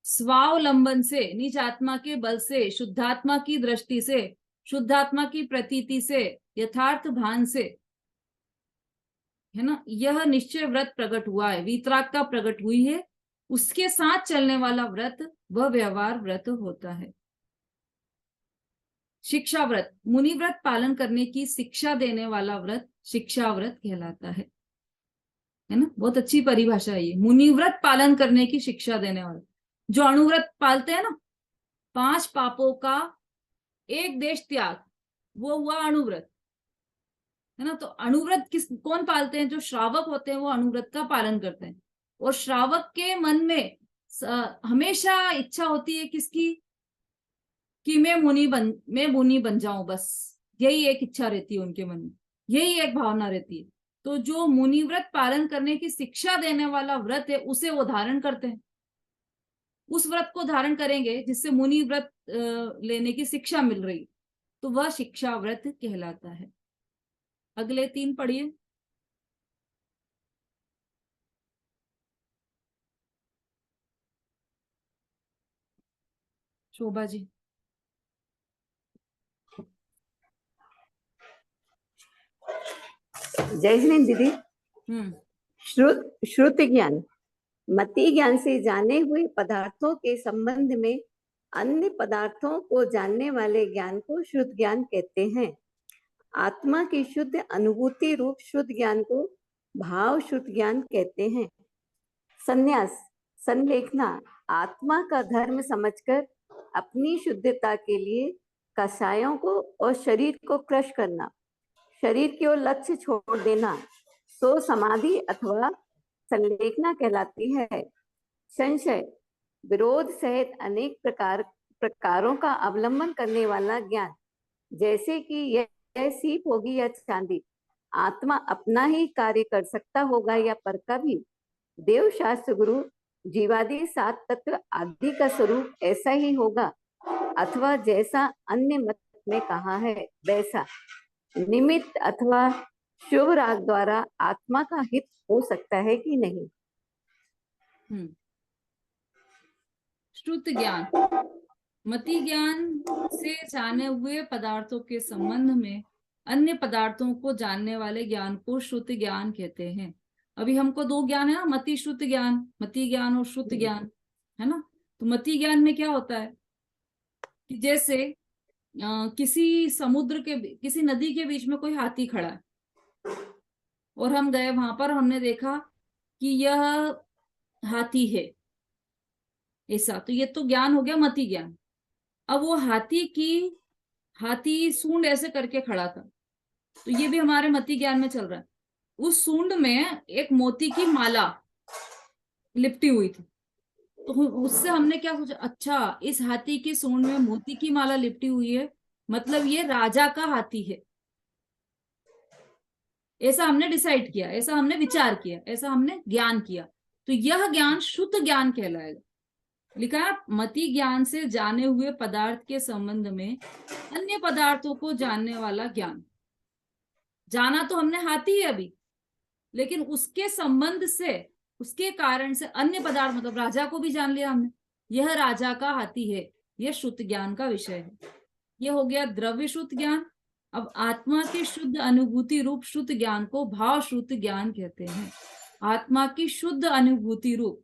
स्वावलंबन से, निज आत्मा के बल से, शुद्धात्मा की दृष्टि से, शुद्धात्मा की प्रतीति से, यथार्थ भान से, है ना, यह निश्चय व्रत प्रकट हुआ है, वीतराग का प्रकट हुई है। उसके साथ चलने वाला व्रत वह व्यवहार व्रत होता है। शिक्षा व्रत, मुनि व्रत पालन करने की शिक्षा देने वाला व्रत शिक्षा व्रत कहलाता है ना। बहुत अच्छी परिभाषा है ये, मुनि व्रत पालन करने की शिक्षा देने वाला। जो अणुव्रत पालते हैं ना, 5 पापों का एक देश त्याग, वो हुआ अणुव्रत, है ना। तो अणुव्रत कौन पालते हैं? जो श्रावक होते हैं वो अणुव्रत का पालन करते हैं। और श्रावक के मन में हमेशा इच्छा होती है किसकी? कि मैं मुनि बन जाऊं, बस यही एक इच्छा रहती है उनके मन में, यही एक भावना रहती है। तो जो मुनि व्रत पालन करने की शिक्षा देने वाला व्रत है उसे वो धारण करते हैं। उस व्रत को धारण करेंगे जिससे मुनि व्रत लेने की शिक्षा मिल रही, तो वह शिक्षा व्रत कहलाता है। अगले 3 पढ़िए। शोभा जी। जय हिंद दीदी। श्रुति ज्ञान, मति ज्ञान से जाने हुए पदार्थों के संबंध में अन्य पदार्थों को जानने वाले ज्ञान को शुद्ध ज्ञान कहते हैं। आत्मा की शुद्ध अनुभूति रूप शुद्ध ज्ञान को भाव शुद्ध ज्ञान कहते हैं। संन्यास, संलेखना, आत्मा का धर्म समझकर अपनी शुद्धता के लिए कषायों को और शरीर को क्रश करना, शरीर की ओर लक्ष्य छोड़ देना, तो समाधि अथवा संलेखना कहलाती है। संशय, विरोध सहित अनेक प्रकारों का अवलंबन करने वाला ज्ञान, जैसे कि यह सीप होगी या चांदी, आत्मा अपना ही कार्य कर सकता होगा या पर का भी, देव शास्त्र गुरु जीवादि 7 तत्व आदि का स्वरूप ऐसा ही होगा, अथवा जैसा अन्य मत में कहा है वैसा निमित्त अथवा शुभ राग द्वारा आत्मा का हित हो सकता है कि नहीं। श्रुत ज्ञान, मति ज्ञान से जाने हुए पदार्थों के संबंध में अन्य पदार्थों को जानने वाले ज्ञान को श्रुत ज्ञान कहते हैं। अभी हमको 2 ज्ञान है ना, मति श्रुत ज्ञान, मति ज्ञान और श्रुत ज्ञान, है ना। तो मति ज्ञान में क्या होता है कि जैसे किसी समुद्र के, किसी नदी के बीच में कोई हाथी खड़ा है और हम गए वहां पर, हमने देखा कि यह हाथी है ऐसा, तो ये तो ज्ञान हो गया मति ज्ञान। अब वो हाथी सूंड ऐसे करके खड़ा था, तो ये भी हमारे मति ज्ञान में चल रहा है। उस सूंड में एक मोती की माला लिपटी हुई थी, तो उससे हमने क्या सोचा, अच्छा इस हाथी की सूंड में मोती की माला लिपटी हुई है, मतलब ये राजा का हाथी है, ऐसा हमने डिसाइड किया, ऐसा हमने विचार किया, ऐसा हमने ज्ञान किया। तो यह ज्ञान शुद्ध ज्ञान कहलाएगा। लिखा है मति ज्ञान से जाने हुए पदार्थ के संबंध में अन्य पदार्थों को जानने वाला ज्ञान। जाना तो हमने हाथी है अभी, लेकिन उसके संबंध से, उसके कारण से अन्य पदार्थ, मतलब राजा को भी जान लिया हमने, यह राजा का हाथी है, यह शुद्ध ज्ञान का विषय है। यह हो गया द्रव्य शुद्ध ज्ञान। अब आत्मा की शुद्ध अनुभूति रूप शुद्ध ज्ञान को भाव शुद्ध ज्ञान कहते हैं। आत्मा की शुद्ध अनुभूति रूप,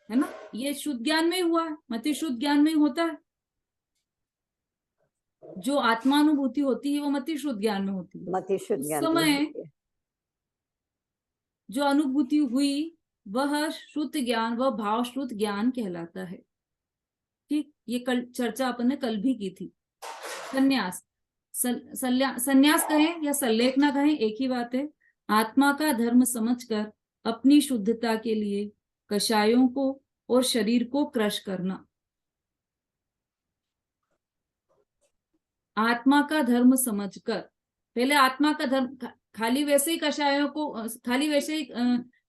है ना, ये शुद्ध ज्ञान में ही हुआ है, मति शुद्ध ज्ञान में ही होता है। जो आत्मानुभूति होती है वो मति शुद्ध ज्ञान में होती है। मति शुद्ध ज्ञान में समय जो अनुभूति हुई वह शुद्ध ज्ञान, वह भाव शुद्ध ज्ञान कहलाता है। ठीक, ये कल चर्चा अपन ने कल भी की थी। संन्यास, संन्यास कहें या संलेखना कहें एक ही बात है। आत्मा का धर्म समझकर अपनी शुद्धता के लिए कषायों को और शरीर को क्रश करना। आत्मा का धर्म समझकर, पहले आत्मा का धर्म, खाली वैसे ही कषायों को, खाली वैसे ही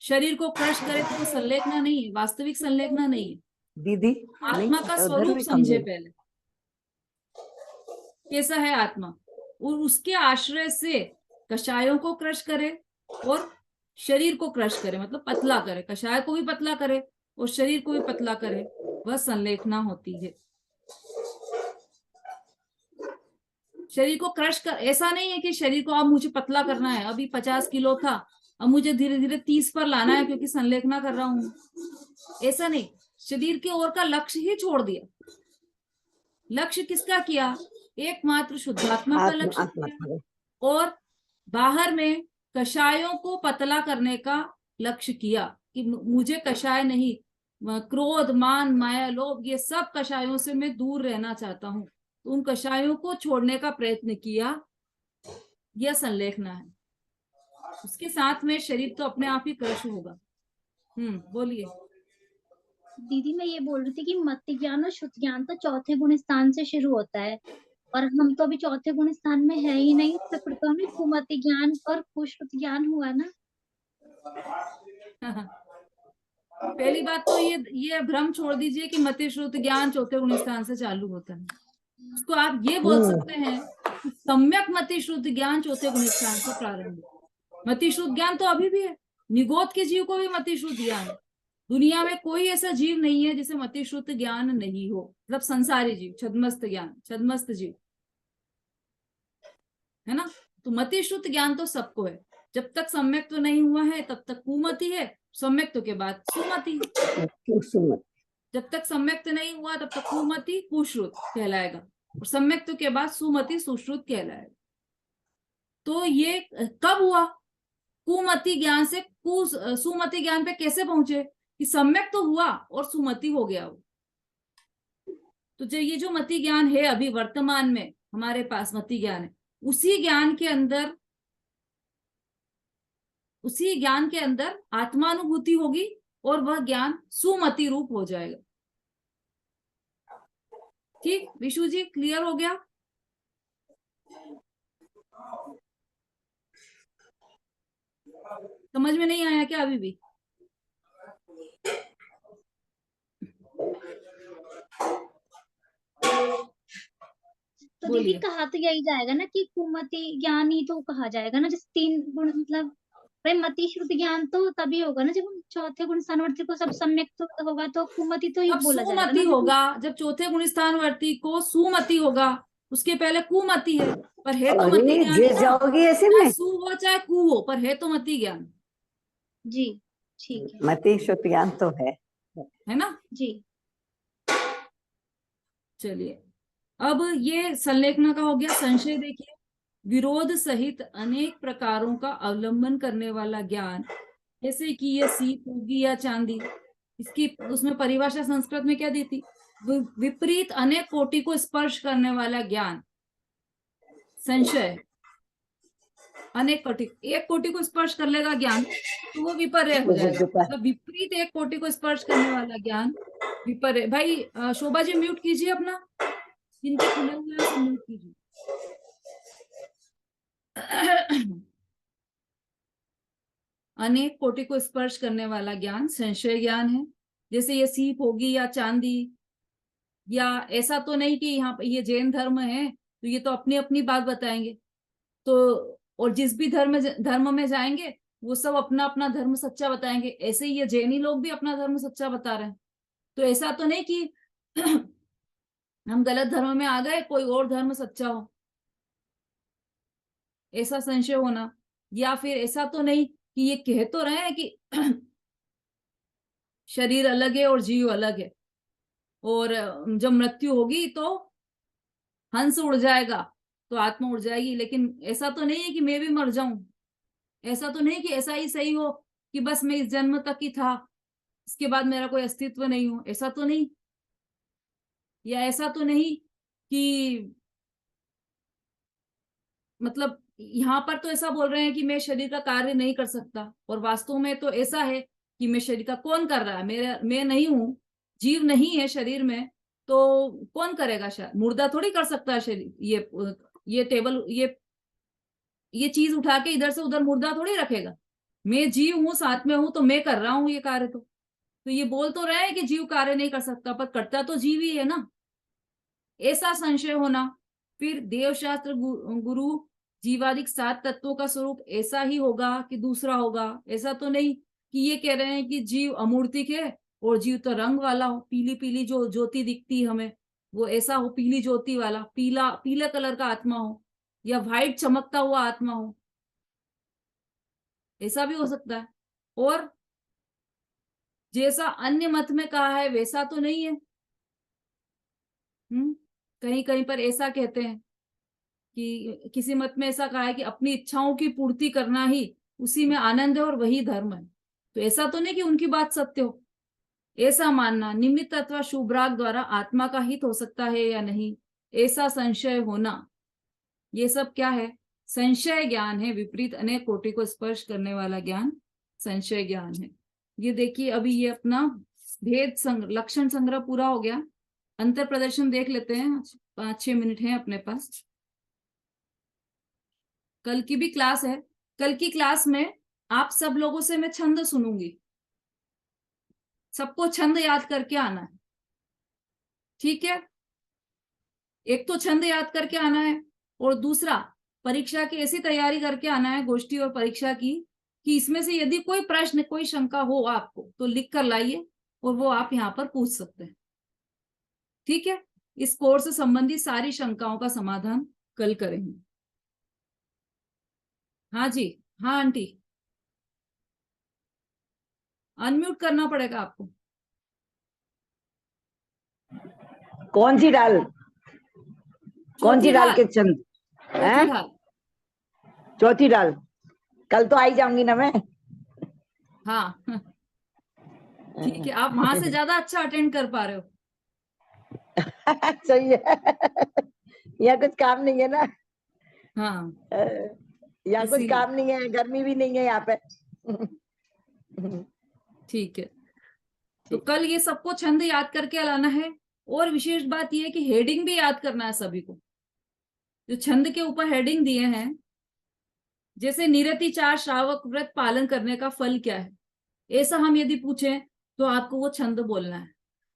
शरीर को क्रश करे तो संलेखना नहीं है, वास्तविक संलेखना नहीं है दीदी। आत्मा का स्वरूप समझे पहले, कैसा है आत्मा, और उसके आश्रय से कषायों को क्रश करे और शरीर को क्रश करे, मतलब पतला करे, कषाय को भी पतला करे और शरीर को भी पतला करे, वह संलेखना होती है। शरीर को क्रश कर, ऐसा नहीं है कि शरीर को अब मुझे पतला करना है, अभी 50 किलो था, अब मुझे धीरे धीरे 30 पर लाना है क्योंकि संलेखना कर रहा हूं, ऐसा नहीं। शरीर की ओर का लक्ष्य ही छोड़ दिया। लक्ष्य किसका किया? एकमात्र शुद्धात्मा का लक्ष्य किया, और बाहर में कषायों को पतला करने का लक्ष्य किया कि मुझे कषाय नहीं, क्रोध, मान, माया, लोभ, ये सब कषायों से मैं दूर रहना चाहता हूं। तो उन कषायों को छोड़ने का प्रयत्न किया, यह संलेखना है। उसके साथ में शरीर तो अपने आप ही क्रश होगा। बोलिए। दीदी मैं ये बोल रही थी कि मति ज्ञान और शुद्ध ज्ञान तो चौथे गुण स्थान से शुरू होता है, और हम तो अभी चौथे गुण स्थान में है ही नहीं, तो फिर तो हमें कुमति ज्ञान और कुश्रुत ज्ञान हुआ ना। पहली बात तो ये भ्रम छोड़ दीजिए कि मति श्रुत ज्ञान चौथे गुण स्थान से चालू होता है। उसको आप ये बोल सकते हैं कि सम्यक मति श्रुत ज्ञान चौथे गुण स्थान से प्रारंभ है। मति श्रुत ज्ञान तो अभी भी है, निगोद के जीव को भी मति श्रुत ज्ञान है। दुनिया में कोई ऐसा जीव नहीं है जिसे मति श्रुत ज्ञान नहीं हो, मतलब संसारी जीव, छद्मस्त ज्ञान, छद्मस्त जीव, है ना। तो मति श्रुत ज्ञान तो सबको है। जब तक सम्यक तो नहीं हुआ है तब तक कुमति है, सम्यक तो के बाद सुमति। जब तक सम्यक तो नहीं हुआ तब तक कुमति कुश्रुत कहलाएगा, और सम्यक तो के बाद सुमति सुश्रुत कहलाएगा। तो ये कब हुआ? कुमति ज्ञान से सुमति ज्ञान पे कैसे पहुंचे कि सम्यक तो हुआ और सुमति हो गया वो। तो जो ये जो मति ज्ञान है अभी वर्तमान में हमारे पास मति ज्ञान है, उसी ज्ञान के अंदर आत्मानुभूति होगी और वह ज्ञान सुमति रूप हो जाएगा। ठीक विशु जी, क्लियर हो गया? समझ में नहीं आया क्या अभी भी? तो दीदी कहा तो यही जाएगा ना कि कुमति ज्ञान ही तो कहा जाएगा ना, जैसे 3 गुण, मतलब भाई मति श्रुत ज्ञान तो तभी होगा ना जब हम चौथे गुण स्थानवर्ती को सब सम्यक तो होगा, तो कुमति तो ही बोला जाएगा सुमति ना। होगा जब चौथे गुण स्थानवर्ती को सुमति होगा, उसके पहले कुमति है, पर है तो मति ज्ञान है जाओगी ऐसे में, सु हो चाहे कु हो, पर है तो मति ज्ञान। जी ठीक है, मति शुद्ध ज्ञान तो है ना जी। चलिए, अब ये संलेखना का हो गया। संशय देखिए, विरोध सहित अनेक प्रकारों का अवलंबन करने वाला ज्ञान, जैसे कि ये सीप होगी या चांदी, इसकी उसमें परिभाषा संस्कृत में क्या दी थी? विपरीत अनेक कोटि को स्पर्श करने वाला ज्ञान संशय। अनेक कोटि, एक कोटि को स्पर्श कर लेगा ज्ञान तो वो विपर्य हो जाएगा, मतलब विपरीत एक कोटि को स्पर्श करने वाला ज्ञान विपर्य। भाई शोभा जी म्यूट कीजिए अपना, जिनके खुले हुए हैं म्यूट कीजिए। अनेक कोटि को स्पर्श करने वाला ज्ञान संशय ज्ञान है। जैसे ये सीप होगी या चांदी, या ऐसा तो नहीं कि यहाँ पे ये जैन धर्म है तो ये तो अपनी अपनी बात बताएंगे, तो और जिस भी धर्म में जाएंगे वो सब अपना अपना धर्म सच्चा बताएंगे, ऐसे ही ये जैनी लोग भी अपना धर्म सच्चा बता रहे हैं। तो ऐसा तो नहीं कि हम गलत धर्म में आ गए, कोई और धर्म सच्चा हो, ऐसा संशय होना। या फिर ऐसा तो नहीं कि ये कह तो रहे हैं कि शरीर अलग है और जीव अलग है, और जब मृत्यु होगी तो हंस उड़ जाएगा तो आत्मा उड़ जाएगी, लेकिन ऐसा तो नहीं है कि मैं भी मर जाऊं। ऐसा तो नहीं कि ऐसा ही सही हो कि बस मैं इस जन्म तक ही था, इसके बाद मेरा कोई अस्तित्व नहीं हो, ऐसा तो नहीं। या ऐसा तो नहीं कि मतलब यहाँ पर तो ऐसा बोल रहे हैं कि मैं शरीर का कार्य नहीं कर सकता, और वास्तव में तो ऐसा है कि मैं शरीर का कौन कर रहा है? मैं नहीं हूं, जीव नहीं है शरीर में, तो कौन करेगा? शायद मुर्दा थोड़ी कर सकता है शरीर। ये टेबल, ये चीज उठा के इधर से उधर मुर्दा थोड़ी रखेगा। मैं जीव हूं, साथ में हूं, तो मैं कर रहा हूं ये कार्य। तो ये बोल तो रहे हैं कि जीव कार्य नहीं कर सकता, पर करता तो जीव ही है ना, ऐसा संशय होना। फिर देवशास्त्र गुरु जीवादिक 7 तत्वों का स्वरूप ऐसा ही होगा कि दूसरा होगा। ऐसा तो नहीं कि ये कह रहे हैं कि जीव अमूर्तिक है और जीव तो रंग वाला हो, पीली पीली जो ज्योति दिखती है हमें, वो ऐसा हो, पीली ज्योति वाला, पीला पीले कलर का आत्मा हो, या व्हाइट चमकता हुआ आत्मा हो, ऐसा भी हो सकता है। और जैसा अन्य मत में कहा है वैसा तो नहीं है। कहीं कहीं पर ऐसा कहते हैं कि किसी मत में ऐसा कहा है कि अपनी इच्छाओं की पूर्ति करना ही उसी में आनंद है और वही धर्म है। तो ऐसा तो नहीं कि उनकी बात सत्य हो। ऐसा मानना निमित्त अथवा शुभ राग द्वारा आत्मा का हित हो सकता है या नहीं, ऐसा संशय होना, ये सब क्या है? संशय ज्ञान है। विपरीत अनेक कोटि को स्पर्श करने वाला ज्ञान संशय ज्ञान है। ये देखिए, अभी ये अपना भेद लक्षण संग्रह पूरा हो गया। अंतर प्रदर्शन देख लेते हैं, 5-6 मिनट है अपने पास। कल की भी क्लास है। कल की क्लास में आप सब लोगों से मैं छंद सुनूंगी, सबको छंद याद करके आना है, ठीक है? एक तो छंद याद करके आना है, और दूसरा परीक्षा की ऐसी तैयारी करके आना है, गोष्ठी और परीक्षा की, कि इसमें से यदि कोई प्रश्न, कोई शंका हो आपको तो लिख कर लाइए, और वो आप यहाँ पर पूछ सकते हैं, ठीक है? इस कोर्स से संबंधित सारी शंकाओं का समाधान कल करेंगे। हाँ जी, हाँ आंटी, अनम्यूट करना पड़ेगा आपको। कौन सी डाल? कौन सी डाल के चंद? चौथी ढाल। चौथी डाल। कल तो आई जाऊंगी ना मैं। हाँ ठीक है, आप वहां से ज्यादा अच्छा अटेंड कर पा रहे हो। सही है। यहाँ कुछ काम नहीं है ना। हाँ, यहाँ कुछ काम नहीं है, गर्मी भी नहीं है यहाँ पे। ठीक है, तो कल ये सबको छंद याद करके लाना है। और विशेष बात यह है कि हेडिंग भी याद करना है सभी को। जो छंद के ऊपर हेडिंग दिए हैं, जैसे निरतिचार श्रावक व्रत पालन करने का फल क्या है, ऐसा हम यदि पूछें तो आपको वो छंद बोलना है।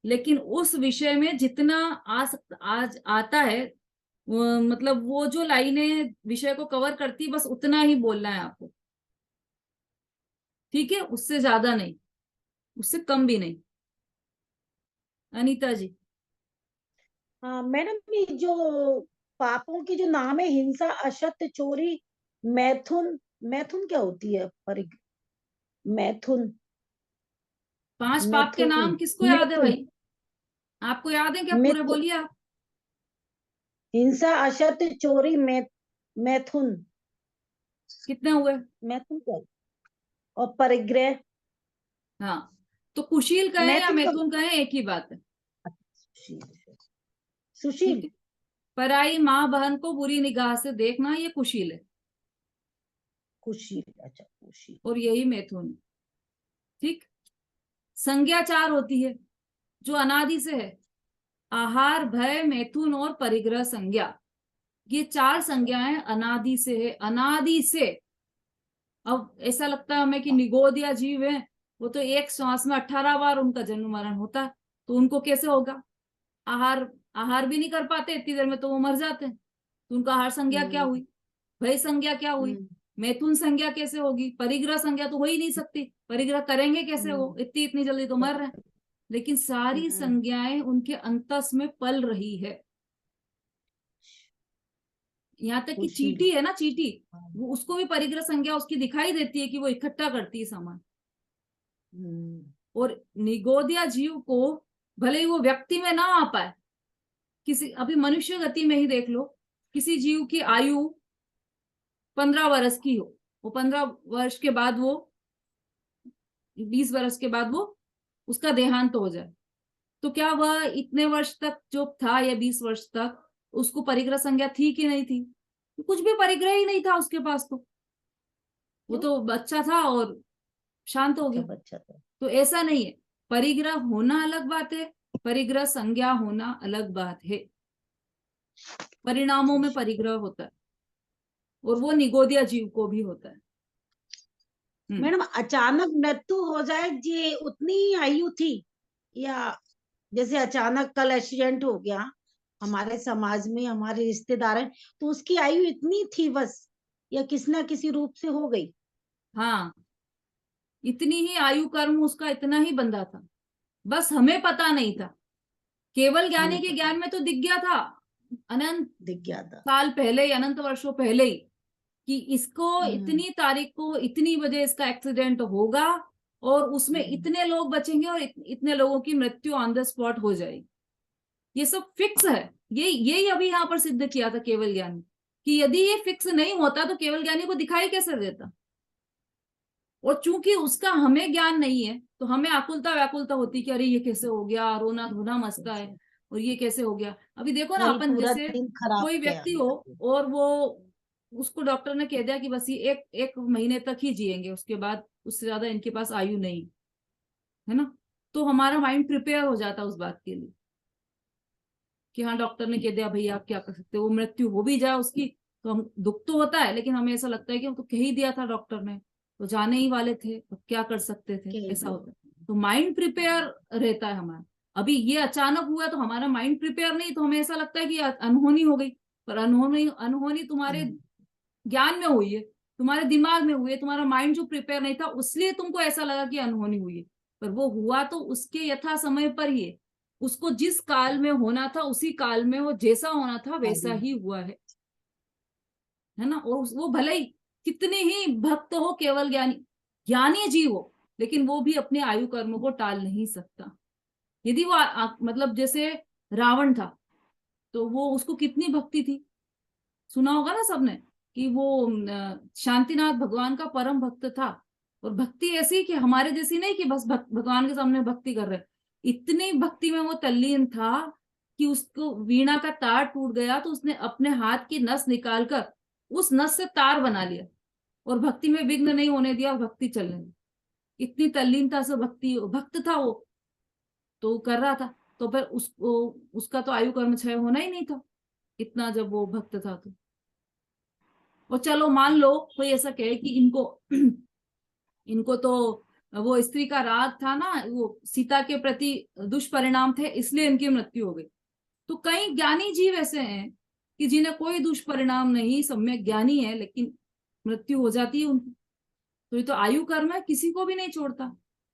लेकिन उस विषय में जितना आज आता है, मतलब वो जो लाइनें विषय को कवर करती, बस उतना ही बोलना है आपको, ठीक है? उससे ज्यादा नहीं, उससे कम भी नहीं। अनीता जी। हाँ मैडम, ये जो पापों की जो नाम है, हिंसा, असत्य, चोरी, मैथुन, मैथुन क्या होती है? मैथुन, 5 पाप के नाम किसको याद है भाई? आपको याद है क्या? पूरे बोलिए आप। हिंसा, असत्य, चोरी, मैथुन। कितने हुए? मैथुन क्या? और परिग्रह। हाँ, तो कुशील कहें या मैथुन कहें, एक ही बात है। सुशील। पराई माँ बहन को बुरी निगाह से देखना, ये कुशील है। कुशील, अच्छा कुशील। और यही मैथुन है, ठीक? संज्ञाचार होती है जो अनादि से है। आहार, भय, मैथुन और परिग्रह संज्ञा, ये 4 संज्ञाएं अनादि से है, अनादि से। अब ऐसा लगता है हमें कि निगोदिया जीव है, वो तो एक श्वास में 18 बार उनका जन्म मरण होता है, तो उनको कैसे होगा? आहार भी नहीं कर पाते इतनी देर में, तो वो मर जाते हैं। तो उनका आहार संज्ञा क्या हुई? भय संज्ञा क्या हुई? मैथुन संज्ञा कैसे होगी? परिग्रह संज्ञा तो हो ही नहीं सकती, परिग्रह करेंगे कैसे? वो इतनी जल्दी तो मर रहे हैं। लेकिन सारी संज्ञाएं उनके अंतस में पल रही है। यहाँ तक कि चींटी है ना, चींटी, वो उसको भी परिग्रह संज्ञा उसकी दिखाई देती है कि वो इकट्ठा करती है सामान। और निगोदिया जीव को भले ही वो व्यक्ति में ना आ पाए, किसी अभी मनुष्य गति में ही देख लो, किसी जीव की आयु 15 वर्ष की हो, वो 15 वर्ष के बाद, वो 20 वर्ष के बाद वो उसका देहांत हो जाए, तो क्या वह इतने वर्ष तक जो था, या 20 वर्ष तक, उसको परिग्रह संज्ञा थी कि नहीं थी? कुछ भी परिग्रह ही नहीं था उसके पास, तो वो तो बच्चा था और शांत हो गया। बच्चा था। तो ऐसा नहीं है, परिग्रह होना अलग बात है, परिग्रह संज्ञा होना अलग बात है। परिणामों में परिग्रह होता है, और वो निगोदिया जीव को भी होता है। मैडम, अचानक मृत्यु हो जाए, ये उतनी आयु थी, या जैसे अचानक कल एक्सीडेंट हो गया हमारे समाज में, हमारे रिश्तेदार हैं, तो उसकी आयु इतनी थी बस, या किसी ना किसी रूप से हो गई? हाँ, इतनी ही आयु कर्म उसका इतना ही बंधा था। बस हमें पता नहीं था। केवल ज्ञानी हमें के पता ज्ञान में तो दिख गया था अनंत दिख गया था। साल पहले ही, अनंत वर्षों पहले ही, कि इसको हम्म, इतनी तारीख को इतनी बजे इसका एक्सीडेंट होगा और उसमें हम्म, इतने लोग बचेंगे और इतने लोगों की मृत्यु ऑन द स्पॉट हो जाएगी। ये सब फिक्स है। यही अभी यहाँ पर सिद्ध किया था केवल ज्ञानी, कि यदि ये फिक्स नहीं होता तो केवल ज्ञानी को दिखाई कैसे देता। और चूंकि उसका हमें ज्ञान नहीं है तो हमें आकुलता व्याकुलता होती कि अरे ये कैसे हो गया, रोना धोना मचता है, और ये कैसे हो गया। अभी देखो ना, वही अपन पूरा जैसे दिन खराब कोई गया व्यक्ति हो मेरा। और वो, उसको डॉक्टर ने कह दिया कि बस ये एक महीने तक ही जिएंगे, उसके बाद उससे ज्यादा इनके पास आयु नहीं, है ना, तो हमारा माइंड प्रिपेयर हो जाता है उस बात के लिए कि हाँ डॉक्टर ने कह दिया, भैया आप क्या कर सकते हो, वो मृत्यु हो भी जाए उसकी तो हम, दुख तो होता है लेकिन हमें ऐसा लगता है कि हम तो कह ही दिया था डॉक्टर ने, तो जाने ही वाले थे, अब क्या कर सकते थे, ऐसा होता है। तो माइंड प्रिपेयर रहता है हमारा। अभी ये अचानक हुआ तो हमारा माइंड प्रिपेयर नहीं, तो हमें ऐसा लगता है कि अनहोनी हो गई। पर अनहोनी अनहोनी तुम्हारे ज्ञान में हुई है, तुम्हारे दिमाग में हुई है, तुम्हारा माइंड जो प्रिपेयर नहीं था उसलिए तुमको ऐसा लगा कि अनहोनी हुई है। पर वो हुआ तो उसके यथा समय पर ही है। उसको जिस काल में होना था उसी काल में वो जैसा होना था वैसा ही हुआ है ना। और वो भले ही कितने ही भक्त हो, केवल ज्ञानी ज्ञानी जीव हो, लेकिन वो भी अपने आयु कर्म को टाल नहीं सकता। यदि वो मतलब जैसे रावण था, तो वो उसको कितनी भक्ति थी, सुना होगा ना सबने, कि वो शांतिनाथ भगवान का परम भक्त था। और भक्ति ऐसी कि हमारे जैसी नहीं कि बस भगवान के सामने भक्ति कर रहे, इतनी भक्ति में वो तल्लीन था कि उसको वीणा का तार टूट गया तो उसने अपने हाथ की नस निकालकर उस नस से तार बना लिया और भक्ति में विघ्न नहीं होने दिया, भक्ति चलने दी। इतनी तल्लीन था, सब भक्ति भक्त था वो, तो कर रहा था। तो फिर उसका तो आयु कर्म क्षय होना ही नहीं था, इतना जब वो भक्त था तो। और चलो मान लो कोई ऐसा कहे कि इनको तो वो स्त्री का राग था ना, वो सीता के प्रति दुष्परिणाम थे इसलिए इनकी मृत्यु हो गई। तो कई ज्ञानी जीव ऐसे हैं कि जिन्हें कोई दुष्परिणाम नहीं, सम्यक ज्ञानी है, लेकिन मृत्यु हो जाती है उनकी। तो ये तो आयु कर्म है, किसी को भी नहीं छोड़ता।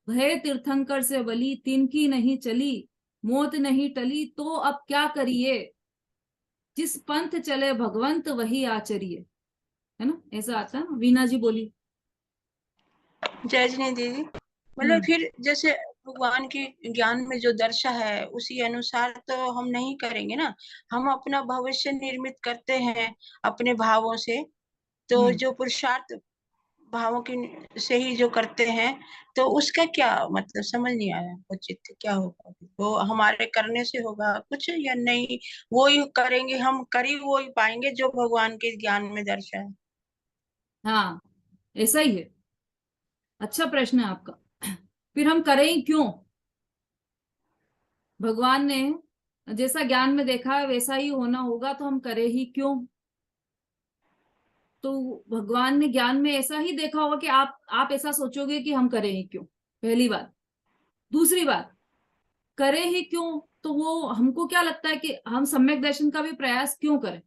भय तीर्थंकर से बली, तिनकी नहीं चली, मौत नहीं टली, तो अब क्या करिए, जिस पंथ चले भगवंत वही आचरिए, है ना, ऐसा आता है ना। वीणा जी बोली। जय जी दीदी, मतलब फिर जैसे भगवान की ज्ञान में जो दर्शा है उसी अनुसार तो हम नहीं करेंगे ना। हम अपना भविष्य निर्मित करते हैं अपने भावों से, तो जो पुरुषार्थ भावों की से ही जो करते हैं, तो उसका क्या मतलब समझ नहीं आया उचित क्या होगा। वो हमारे करने से होगा कुछ या नहीं, वो ही करेंगे, हम कर ही वो ही पाएंगे जो भगवान के ज्ञान में दर्शा है। हाँ, ऐसा ही है। अच्छा प्रश्न है आपका। फिर हम करें ही क्यों? भगवान ने जैसा ज्ञान में देखा है वैसा ही होना होगा, तो हम करें ही क्यों? तो भगवान ने ज्ञान में ऐसा ही देखा होगा कि आप ऐसा सोचोगे कि हम करें ही क्यों, पहली बात। दूसरी बात, करें ही क्यों, तो वो हमको क्या लगता है कि हम सम्यक दर्शन का भी प्रयास क्यों करें?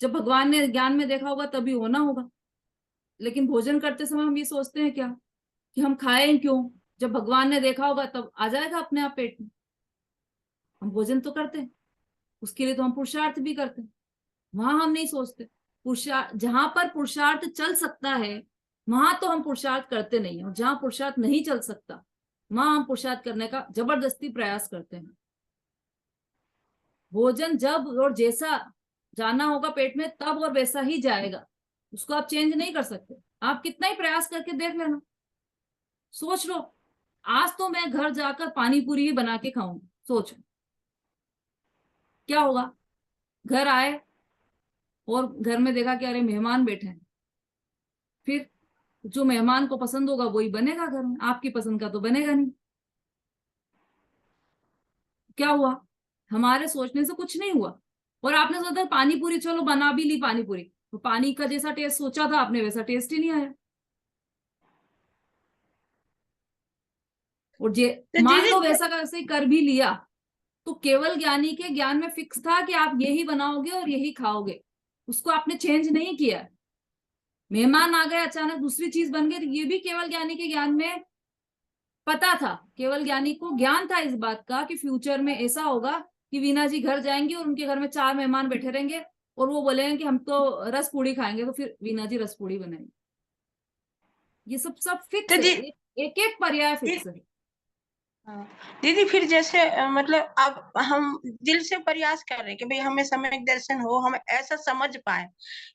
जब भगवान ने ज्ञान में देखा होगा तभी होना होगा। लेकिन भोजन करते समय हम ये सोचते हैं क्या कि हम खाएं क्यों? जब भगवान ने देखा होगा तब आ जाएगा अपने आप पेट में। हम भोजन तो करते हैं, उसके लिए तो हम पुरुषार्थ भी करते हैं, वहां हम नहीं सोचते। पुरुषार्थ, जहां पर पुरुषार्थ चल सकता है वहां तो हम पुरुषार्थ करते नहीं है, और जहां पुरुषार्थ नहीं चल सकता वहां हम पुरुषार्थ करने का जबरदस्ती प्रयास करते हैं। भोजन जब और जैसा जाना होगा पेट में तब और वैसा ही जाएगा, उसको आप चेंज नहीं कर सकते। आप कितना ही प्रयास करके देख लेना, सोच लो आज तो मैं घर जाकर पानी पूरी ही बना के खाऊंगी, सोचो क्या होगा। घर आए और घर में देखा कि अरे मेहमान बैठे हैं, फिर जो मेहमान को पसंद होगा वही बनेगा घर में, आपकी पसंद का तो बनेगा नहीं। क्या हुआ? हमारे सोचने से कुछ नहीं हुआ। और आपने सोचा पानी पूरी, चलो बना भी ली पानी पूरी, तो पानी का जैसा टेस्ट सोचा था आपने वैसा टेस्ट ही नहीं आया। और तो मान दीदी लो वैसा का वैसे ही कर भी लिया, तो केवल ज्ञानी के ज्ञान में फिक्स था कि आप यही बनाओगे और यही खाओगे, उसको आपने चेंज नहीं किया। मेहमान आ गए, अचानक दूसरी चीज बन गई, तो ये भी केवल ज्ञानी के ज्ञान में पता था, केवल ज्ञानी को ज्ञान था इस बात का कि फ्यूचर में ऐसा होगा कि वीणा जी घर जाएंगी और उनके घर में 4 मेहमान बैठे रहेंगे और वो बोलेंगे कि हम तो रस पूड़ी खाएंगे, तो फिर वीणा जी रस पूड़ी बनाएंगी। ये सब सब फिक्स तो है, एक एक पर्याय फिक्स है। हाँ, दीदी फिर जैसे मतलब अब हम दिल से प्रयास कर रहे हैं कि भाई हमें सम्यक दर्शन हो, हम ऐसा समझ पाए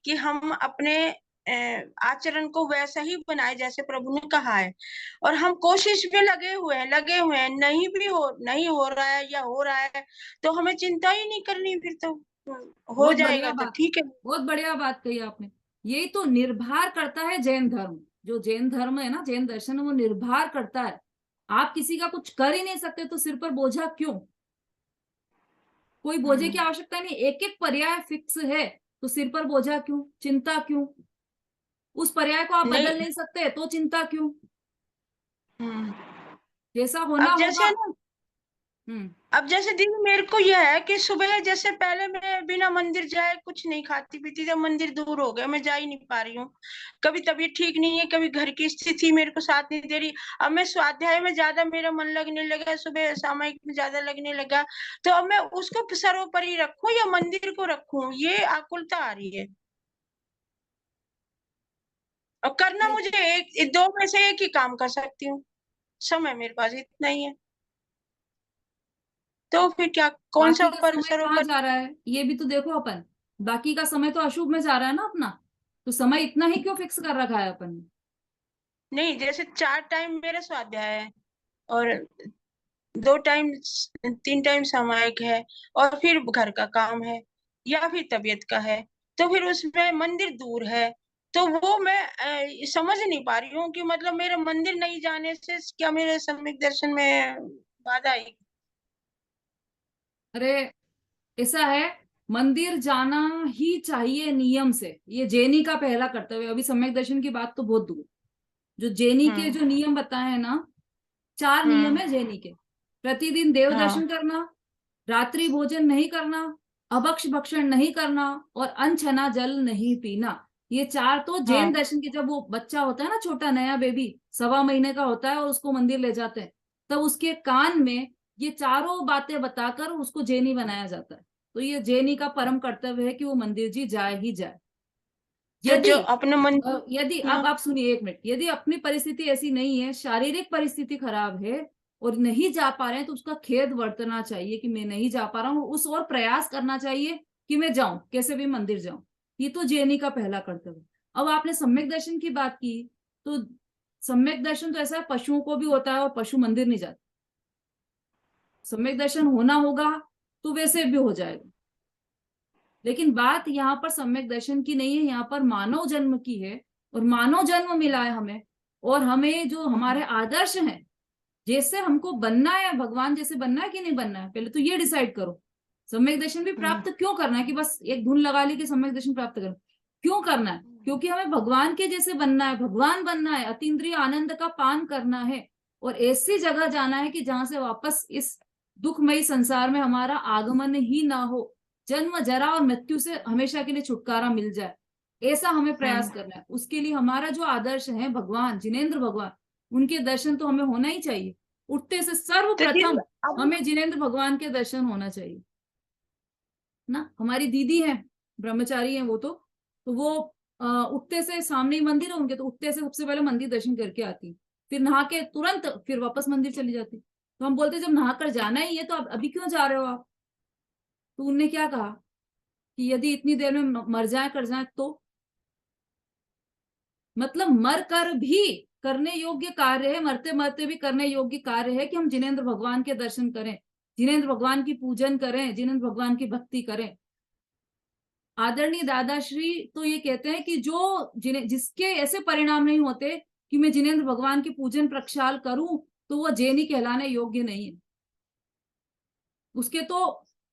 कि हम अपने आचरण को वैसा ही बनाए जैसे प्रभु ने कहा है, और हम कोशिश में लगे हुए हैं, नहीं हो रहा है या हो रहा है तो हमें चिंता ही नहीं करनी, फिर तो हो बहुत जाएगा बढ़िया तो बात, ठीक है। बहुत बढ़िया बात कही आपने। यही तो निर्भर करता है जैन धर्म, जो जैन धर्म है ना, जैन दर्शन, वो निर्भर करता है। आप किसी का कुछ कर ही नहीं सकते तो सिर पर बोझा क्यों? कोई बोझे की आवश्यकता नहीं, एक एक पर्याय फिक्स है तो सिर पर बोझा क्यों, चिंता क्यों? उस पर्याय को आप नहीं। बदल नहीं सकते तो चिंता क्यों? हम्म, जैसा होना अब होगा। जैसे ना, हम्म। अब जैसे दीदी मेरे को यह है कि सुबह जैसे पहले मैं बिना मंदिर जाए कुछ नहीं खाती पीती, जब मंदिर दूर हो गया मैं जा ही नहीं पा रही हूँ, कभी तबीयत ठीक नहीं है, कभी घर की स्थिति मेरे को साथ नहीं दे रही, अब मैं स्वाध्याय में ज्यादा मेरा मन लगने लगा, सुबह सामयिक में ज्यादा लगने लगा, तो अब मैं उसको सर्वोपरि रखूं या मंदिर को रखूं, ये आकुलता आ रही है। और करना मुझे दो में से एक ही काम कर सकती हूँ, समय मेरे पास इतना ही है, तो फिर क्या, कौन सा बाकी का पर समय कहाँ सर्वोपरि। जा रहा है ये भी तो देखो अपन। बाकी का समय तो अशुभ में जा रहा है ना अपना, तो समय इतना ही क्यों फिक्स कर रखा है अपन ने? नहीं, जैसे 4 टाइम मेरा स्वाध्याय है और 2 टाइम 3 टाइम सामायिक है, और फिर घर का काम है या फिर तबीयत का है, तो फिर उसमें मंदिर दूर है, तो वो मैं समझ नहीं पा रही हूँ कि मतलब मेरे मंदिर नहीं जाने से क्या मेरे सम्यक दर्शन में बाधा आएगी। अरे ऐसा है, मंदिर जाना ही चाहिए नियम से, ये जैनी का पहला कर्तव्य। अभी सम्यक दर्शन की बात तो बहुत दूर, जो जैनी के जो हम्म। नियम बताए हैं ना, 4 नियम हम्म। है जैनी के। प्रतिदिन देव हाँ। दर्शन करना, रात्रि भोजन नहीं करना, अभक्ष भक्षण नहीं करना और अनछना जल नहीं पीना। ये 4 तो जैन हाँ। दर्शन के, जब वो बच्चा होता है ना, छोटा नया बेबी 1.25 महीने का होता है और उसको मंदिर ले जाते हैं, तब उसके कान में ये चारों बातें बताकर उसको जैनी बनाया जाता है। तो ये जैनी का परम कर्तव्य है कि वो मंदिर जी जाए ही जाए। तो यदि जो अपने मन। यदि अब हाँ। आप सुनिए एक मिनट, यदि अपनी परिस्थिति ऐसी नहीं है, शारीरिक परिस्थिति खराब है और नहीं जा पा रहे हैं, तो उसका खेद वर्तना चाहिए कि मैं नहीं जा पा रहा हूँ, उस और प्रयास करना चाहिए कि मैं जाऊं, कैसे भी मंदिर जाऊं। ये तो जैनी का पहला कर्तव्य। अब आपने सम्यक दर्शन की बात की, तो सम्यक दर्शन तो ऐसा है, पशुओं को भी होता है और पशु मंदिर नहीं जाते। सम्यक दर्शन होना होगा तो वैसे भी हो जाएगा, लेकिन बात यहाँ पर सम्यक दर्शन की नहीं है, यहाँ पर मानव जन्म की है। और मानव जन्म मिला है हमें, और हमें जो हमारे आदर्श हैं, जैसे हमको बनना है, भगवान जैसे बनना है कि नहीं बनना है, पहले तो ये डिसाइड करो। सम्यक दर्शन भी प्राप्त क्यों करना है कि बस एक धुन लगा ली कि सम्यक दर्शन प्राप्त करना, क्यों करना है? क्योंकि हमें भगवान के जैसे बनना है, भगवान बनना है, अतीन्द्रिय आनंद का पान करना है, और ऐसी जगह जाना है कि जहां से वापस इस दुखमयी संसार में हमारा आगमन ही ना हो, जन्म जरा और मृत्यु से हमेशा के लिए छुटकारा मिल जाए। ऐसा हमें प्रयास करना है। उसके लिए हमारा जो आदर्श है भगवान, जिनेंद्र भगवान, उनके दर्शन तो हमें होना ही चाहिए। उठते से तो दीदी सर्वप्रथम अब। हमें जिनेंद्र भगवान के दर्शन होना चाहिए ना। हमारी दीदी है, ब्रह्मचारी है वो, तो वो उठते से, सामने ही मंदिर है उनके, तो उठते से सबसे पहले मंदिर दर्शन करके आती, फिर नहा के तुरंत फिर वापस मंदिर चली जाती। तो हम बोलते जब नहा कर जाना ही है तो अब अभी क्यों जा रहे हो आप? तो उनने क्या कहा कि यदि इतनी देर में मर जाए कर जाए तो, मतलब मर कर भी करने योग्य कार्य है, मरते मरते भी करने योग्य कार्य है कि हम जिनेंद्र भगवान के दर्शन करें, जिनेंद्र भगवान की पूजन करें, जिनेंद्र भगवान की भक्ति करें। आदरणीय दादाश्री तो ये कहते हैं कि जो जिसके ऐसे परिणाम नहीं होते कि मैं जिनेंद्र भगवान की पूजन प्रक्षाल करूं, तो वो जैनी कहलाने योग्य नहीं है। उसके तो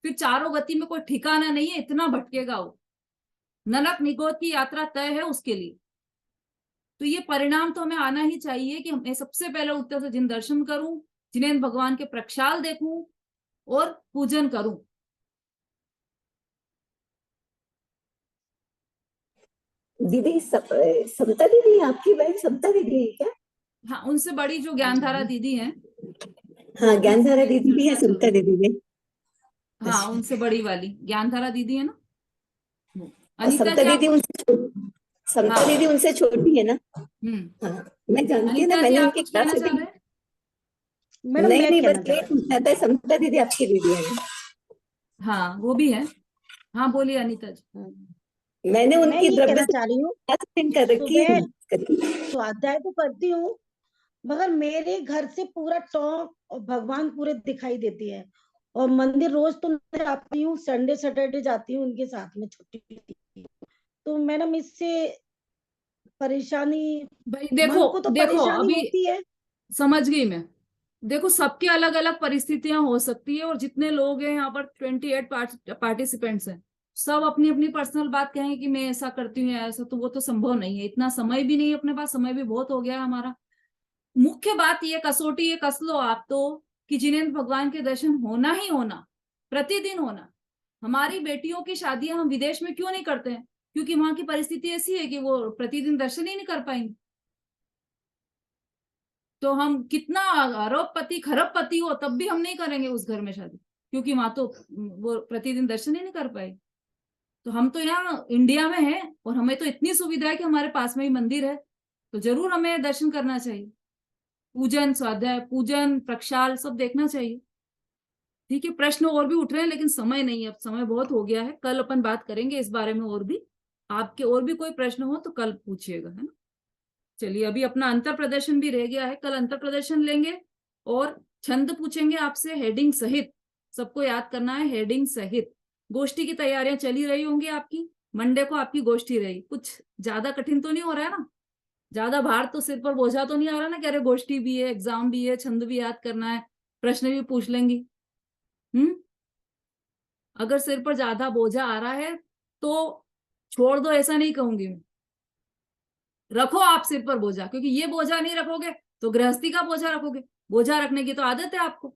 फिर चारों गति में कोई ठिकाना नहीं है, इतना भटकेगा वो, नरक निगोद की यात्रा तय है उसके लिए। तो ये परिणाम तो हमें आना ही चाहिए कि मैं सबसे पहले उत्तर से जिन दर्शन करूं, जिनेंद्र भगवान के प्रक्षाल देखूं और पूजन करूं। दीदी समता दीदी, आपकी बहन समता दीदी है क्या? हाँ, उनसे बड़ी जो ज्ञानधारा दीदी हैं, हाँ, ज्ञानधारा दीदी भी है, समता दीदी भी। हाँ, अच्छा। उनसे बड़ी वाली ज्ञानधारा दीदी है ना वो। और अनीता समता जी दीदी आप, समता हाँ, दीदी उनसे छोटी है ना। हाँ, मैं जानती हूँ ना, अनीता जी मैंने आप उनकी कुछ क्लास कहना चाह अटेंड। रहे हैं? मैडम नहीं मैं नहीं, कहना बस ये पूछना था, समता दीदी आपकी दीदी है ना। हाँ, वो भी है। हाँ, बोलिए अनीता जी। मैंने मैं उनकी ये द्रव्य कहना चाह रही हूँ, क्लास अटेंड कर रखी है। सुबह स्वाध्याय तो करती हूँ, मगर मेरे घर से पूरा टॉप और भगवान पूरे दिखाई देती है। और मंदिर रोज तो नहीं जाती हूँ, संडे सैटरडे जाती हूँ उनके साथ में, छुट्टी। तो मैडम इससे परेशानी, भाई मन देखो को तो देखो, परेशानी अभी होती है। समझ गई मैं। देखो, सबके अलग अलग परिस्थितियां हो सकती है, और जितने लोग हैं यहाँ पर 28 पार्टिसिपेंट्स हैं, सब अपनी अपनी पर्सनल बात कहेंगे कि मैं ऐसा करती हूँ या ऐसा, तो वो तो संभव नहीं है। इतना समय भी नहीं है अपने पास, समय भी बहुत हो गया है हमारा। मुख्य बात ये, कसौटी ये कस लो आप तो, कि जिनेंद्र भगवान के दर्शन होना ही होना, प्रतिदिन होना। हमारी बेटियों की शादियां हम विदेश में क्यों नहीं करते हैं? क्योंकि वहां की परिस्थिति ऐसी है कि वो प्रतिदिन दर्शन ही नहीं कर पाएंगे। तो हम कितना अरबपति खरबपति हो, तब भी हम नहीं करेंगे उस घर में शादी, क्योंकि वहां तो वो प्रतिदिन दर्शन ही नहीं कर पाएगी। तो हम तो यहाँ इंडिया में हैं, और हमें तो इतनी सुविधा है कि हमारे पास में ही मंदिर है, तो जरूर हमें दर्शन करना चाहिए। पूजन, स्वाध्याय, पूजन, प्रक्षाल सब देखना चाहिए। ठीक है, प्रश्न और भी उठ रहे हैं, लेकिन समय नहीं है, अब समय बहुत हो गया है। कल अपन बात करेंगे इस बारे में और भी। आपके और भी कोई प्रश्न हो तो कल पूछिएगा, है ना। चलिए, अभी अपना अंतर प्रदर्शन भी रह गया है, कल अंतर प्रदर्शन लेंगे और छंद पूछेंगे आपसे हेडिंग सहित। सबको याद करना है, हेडिंग सहित। गोष्ठी की तैयारियां चली रही होंगी आपकी, मंडे को आपकी गोष्ठी रही। कुछ ज्यादा कठिन तो नहीं हो रहा है ना? ज्यादा भार तो सिर पर बोझा तो नहीं आ रहा ना, कह रहे गोष्ठी भी है, एग्जाम भी है, छंद भी याद करना है, प्रश्न भी पूछ लेंगी। अगर सिर पर ज्यादा बोझा आ रहा है तो छोड़ दो, ऐसा नहीं कहूंगी मैं। रखो आप सिर पर बोझा, क्योंकि ये बोझा नहीं रखोगे तो गृहस्थी का बोझा रखोगे। बोझा रखने की तो आदत है आपको,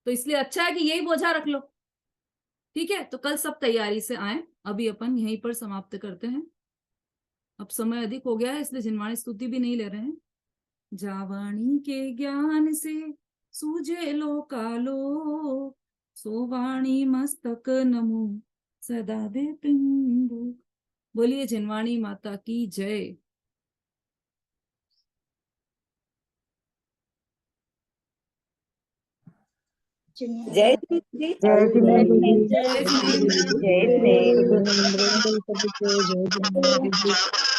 तो इसलिए अच्छा है कि यही बोझा रख लो। ठीक है, तो कल सब तैयारी से आए। अभी अपन यहीं पर समाप्त करते हैं, अब समय अधिक हो गया है, इसलिए जिनवाणी स्तुति भी नहीं ले रहे हैं। जावाणी के ज्ञान से सूझे लो कालो, सोवाणी मस्तक नमो सदा दे पिंडो। बोलिए जिनवाणी माता की जय। जय श्री जी। जय श्री जय जय श्री श्री राम। जय श्री जय